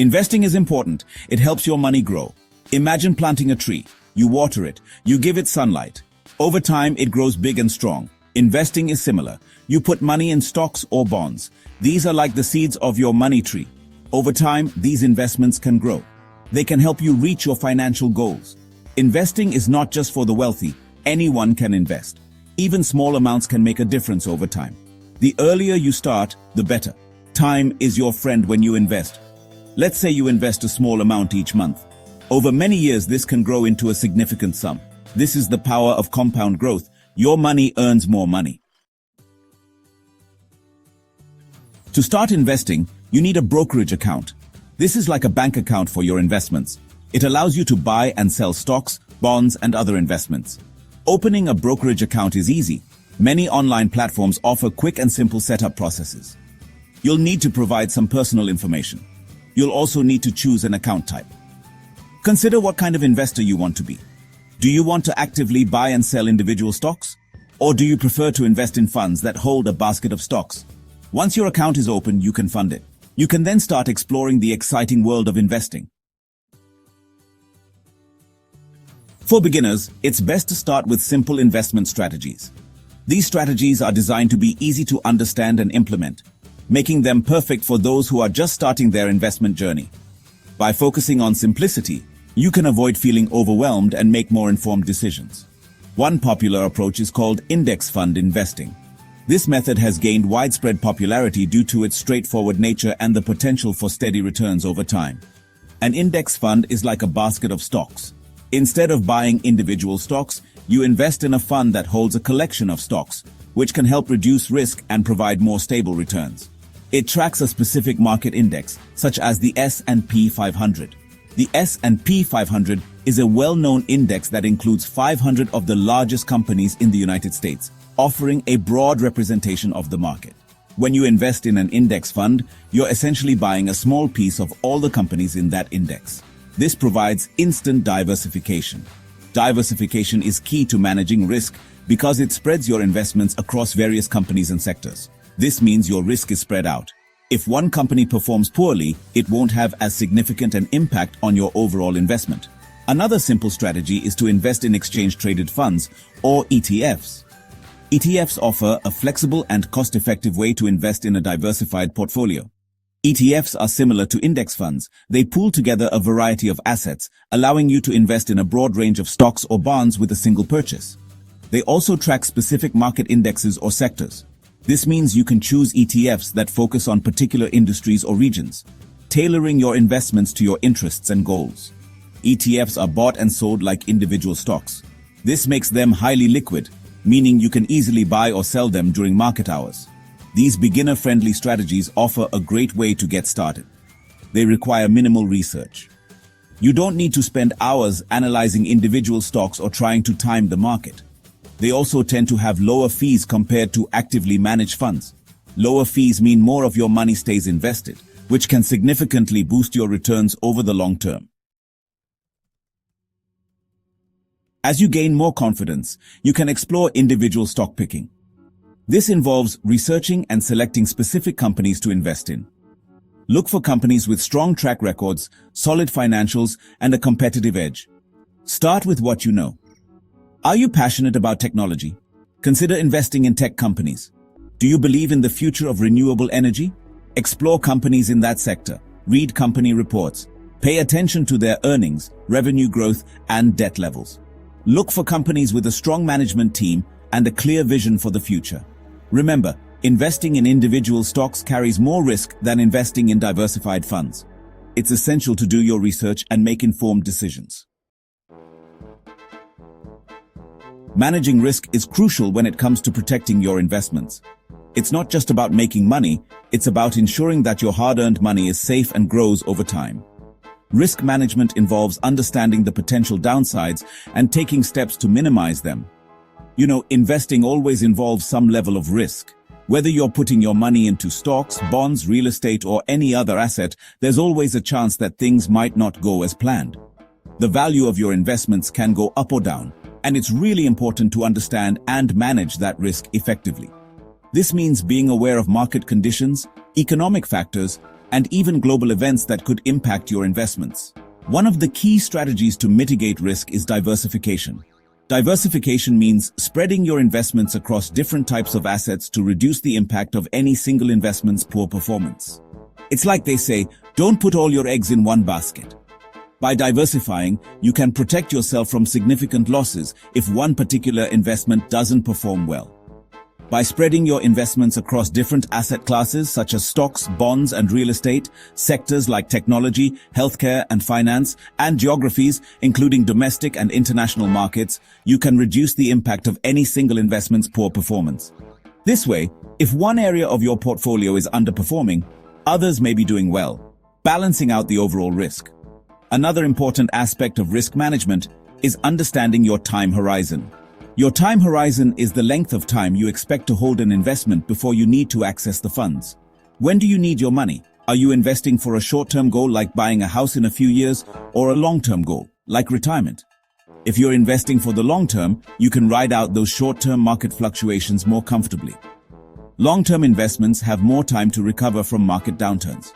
Investing is important. It helps your money grow. Imagine planting a tree. You water it. You give it sunlight. Over time, it grows big and strong. Investing is similar. You put money in stocks or bonds. These are like the seeds of your money tree. Over time, these investments can grow. They can help you reach your financial goals. Investing is not just for the wealthy. Anyone can invest. Even small amounts can make a difference over time. The earlier you start, the better. Time is your friend when you invest. Let's say you invest a small amount each month. Over many years, this can grow into a significant sum. This is the power of compound growth. Your money earns more money. To start investing, you need a brokerage account. This is like a bank account for your investments. It allows you to buy and sell stocks, bonds, and other investments. Opening a brokerage account is easy. Many online platforms offer quick and simple setup processes. You'll need to provide some personal information. You'll also need to choose an account type. Consider what kind of investor you want to be. Do you want to actively buy and sell individual stocks? Or do you prefer to invest in funds that hold a basket of stocks? Once your account is open, you can fund it. You can then start exploring the exciting world of investing. For beginners, it's best to start with simple investment strategies. These strategies are designed to be easy to understand and implement, making them perfect for those who are just starting their investment journey. By focusing on simplicity, you can avoid feeling overwhelmed and make more informed decisions. One popular approach is called index fund investing. This method has gained widespread popularity due to its straightforward nature and the potential for steady returns over time. An index fund is like a basket of stocks. Instead of buying individual stocks, you invest in a fund that holds a collection of stocks, which can help reduce risk and provide more stable returns. It tracks a specific market index, such as the S&P 500. The S&P 500 is a well-known index that includes 500 of the largest companies in the United States, offering a broad representation of the market. When you invest in an index fund, you're essentially buying a small piece of all the companies in that index. This provides instant diversification. Diversification is key to managing risk because it spreads your investments across various companies and sectors. This means your risk is spread out. If one company performs poorly, it won't have as significant an impact on your overall investment. Another simple strategy is to invest in exchange-traded funds, or ETFs. ETFs offer a flexible and cost-effective way to invest in a diversified portfolio. ETFs are similar to index funds. They pool together a variety of assets, allowing you to invest in a broad range of stocks or bonds with a single purchase. They also track specific market indexes or sectors. This means you can choose ETFs that focus on particular industries or regions, tailoring your investments to your interests and goals. ETFs are bought and sold like individual stocks. This makes them highly liquid, meaning you can easily buy or sell them during market hours. These beginner-friendly strategies offer a great way to get started. They require minimal research. You don't need to spend hours analyzing individual stocks or trying to time the market. They also tend to have lower fees compared to actively managed funds. Lower fees mean more of your money stays invested, which can significantly boost your returns over the long term. As you gain more confidence, you can explore individual stock picking. This involves researching and selecting specific companies to invest in. Look for companies with strong track records, solid financials, and a competitive edge. Start with what you know. Are you passionate about technology? Consider investing in tech companies. Do you believe in the future of renewable energy? Explore companies in that sector. Read company reports. Pay attention to their earnings, revenue growth, and debt levels. Look for companies with a strong management team and a clear vision for the future. Remember, investing in individual stocks carries more risk than investing in diversified funds. It's essential to do your research and make informed decisions. Managing risk is crucial when it comes to protecting your investments. It's not just about making money, it's about ensuring that your hard-earned money is safe and grows over time. Risk management involves understanding the potential downsides and taking steps to minimize them. You know, investing always involves some level of risk. Whether you're putting your money into stocks, bonds, real estate, or any other asset, there's always a chance that things might not go as planned. The value of your investments can go up or down, and it's really important to understand and manage that risk effectively. This means being aware of market conditions, economic factors, and even global events that could impact your investments. One of the key strategies to mitigate risk is diversification. Diversification means spreading your investments across different types of assets to reduce the impact of any single investment's poor performance. It's like they say, don't put all your eggs in one basket. By diversifying, you can protect yourself from significant losses if one particular investment doesn't perform well. By spreading your investments across different asset classes such as stocks, bonds, and real estate, sectors like technology, healthcare, and finance, and geographies, including domestic and international markets, you can reduce the impact of any single investment's poor performance. This way, if one area of your portfolio is underperforming, others may be doing well, balancing out the overall risk. Another important aspect of risk management is understanding your time horizon. Your time horizon is the length of time you expect to hold an investment before you need to access the funds. When do you need your money? Are you investing for a short-term goal like buying a house in a few years, or a long-term goal like retirement? If you're investing for the long term, you can ride out those short-term market fluctuations more comfortably. Long-term investments have more time to recover from market downturns.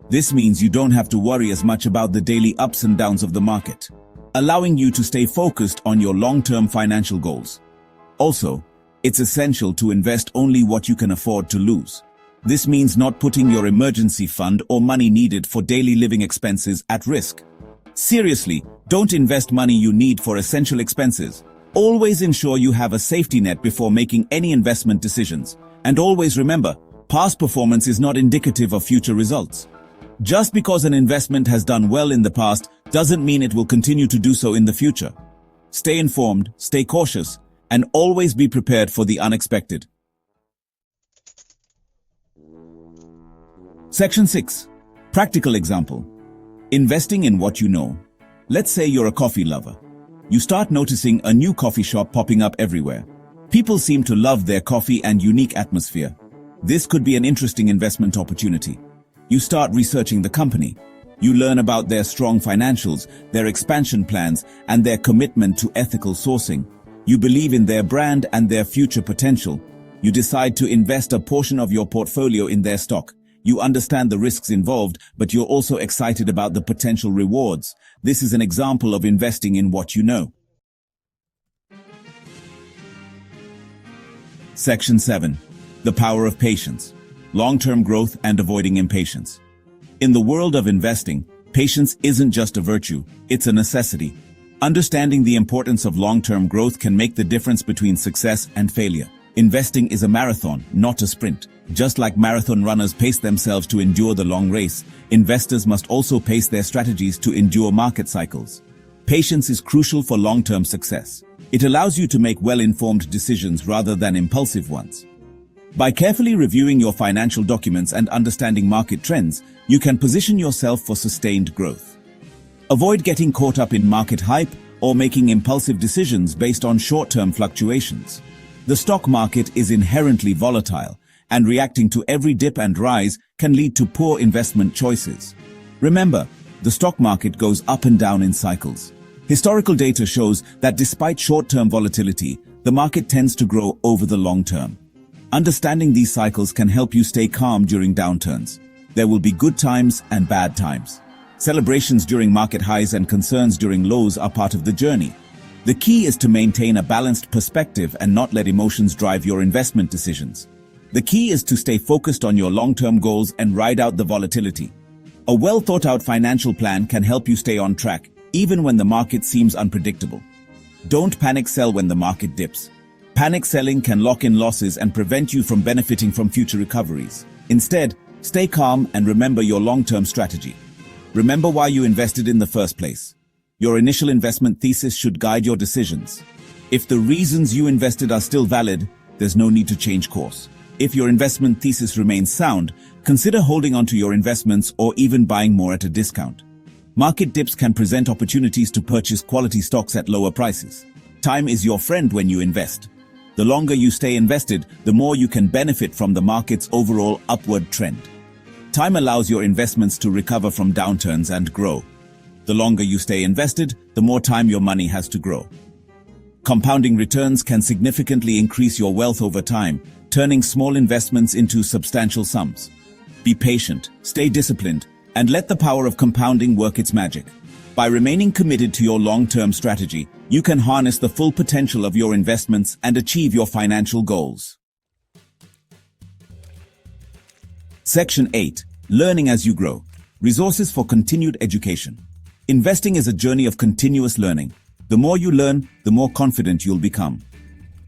This means you don't have to worry as much about the daily ups and downs of the market, allowing you to stay focused on your long-term financial goals. Also, it's essential to invest only what you can afford to lose. This means not putting your emergency fund or money needed for daily living expenses at risk. Seriously, don't invest money you need for essential expenses. Always ensure you have a safety net before making any investment decisions. And always remember, past performance is not indicative of future results. Just because an investment has done well in the past doesn't mean it will continue to do so in the future. Stay informed, stay cautious, and always be prepared for the unexpected. Section 6. Practical example. Investing in what you know. Let's say you're a coffee lover. You start noticing a new coffee shop popping up everywhere. People seem to love their coffee and unique atmosphere. This could be an interesting investment opportunity. You start researching the company. You learn about their strong financials, their expansion plans, and their commitment to ethical sourcing. You believe in their brand and their future potential. You decide to invest a portion of your portfolio in their stock. You understand the risks involved, but you're also excited about the potential rewards. This is an example of investing in what you know. Section 7. The power of patience. Long-term growth and avoiding impatience. In the world of investing, patience isn't just a virtue, it's a necessity. Understanding the importance of long-term growth can make the difference between success and failure. Investing is a marathon, not a sprint. Just like marathon runners pace themselves to endure the long race, investors must also pace their strategies to endure market cycles. Patience is crucial for long-term success. It allows you to make well-informed decisions rather than impulsive ones. By carefully reviewing your financial documents and understanding market trends, you can position yourself for sustained growth. Avoid getting caught up in market hype or making impulsive decisions based on short-term fluctuations. The stock market is inherently volatile, and reacting to every dip and rise can lead to poor investment choices. Remember, the stock market goes up and down in cycles. Historical data shows that despite short-term volatility, the market tends to grow over the long term. Understanding these cycles can help you stay calm during downturns. There will be good times and bad times. Celebrations during market highs and concerns during lows are part of the journey. The key is to maintain a balanced perspective and not let emotions drive your investment decisions. The key is to stay focused on your long-term goals and ride out the volatility. A well-thought-out financial plan can help you stay on track, even when the market seems unpredictable. Don't panic sell when the market dips. Panic selling can lock in losses and prevent you from benefiting from future recoveries. Instead, stay calm and remember your long-term strategy. Remember why you invested in the first place. Your initial investment thesis should guide your decisions. If the reasons you invested are still valid, there's no need to change course. If your investment thesis remains sound, consider holding onto your investments or even buying more at a discount. Market dips can present opportunities to purchase quality stocks at lower prices. Time is your friend when you invest. The longer you stay invested, the more you can benefit from the market's overall upward trend. Time allows your investments to recover from downturns and grow. The longer you stay invested, the more time your money has to grow. Compounding returns can significantly increase your wealth over time, turning small investments into substantial sums. Be patient, stay disciplined, and let the power of compounding work its magic. By remaining committed to your long-term strategy, you can harness the full potential of your investments and achieve your financial goals. Section 8. Learning as you grow. Resources for continued education. Investing is a journey of continuous learning. The more you learn, the more confident you'll become.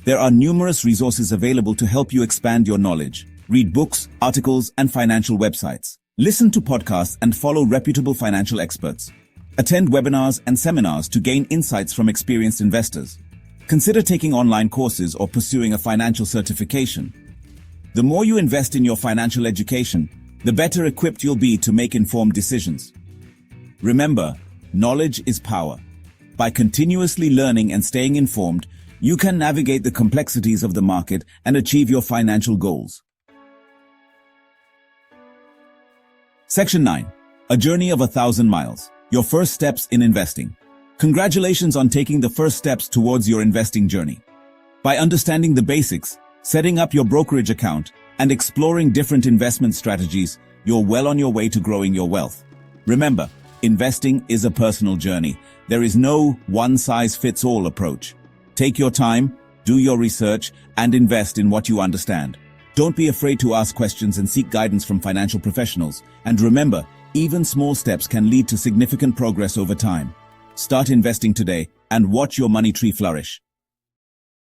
There are numerous resources available to help you expand your knowledge. Read books, articles, and financial websites. Listen to podcasts and follow reputable financial experts. Attend webinars and seminars to gain insights from experienced investors. Consider taking online courses or pursuing a financial certification. The more you invest in your financial education, the better equipped you'll be to make informed decisions. Remember, knowledge is power. By continuously learning and staying informed, you can navigate the complexities of the market and achieve your financial goals. Section 9. A journey of 1,000 miles. Your first steps in investing. Congratulations on taking the first steps towards your investing journey. By understanding the basics, setting up your brokerage account, and exploring different investment strategies, you're well on your way to growing your wealth. Remember, investing is a personal journey. There is no one-size-fits-all approach. Take your time, do your research, and invest in what you understand. Don't be afraid to ask questions and seek guidance from financial professionals. And remember, even small steps can lead to significant progress over time. Start investing today and watch your money tree flourish.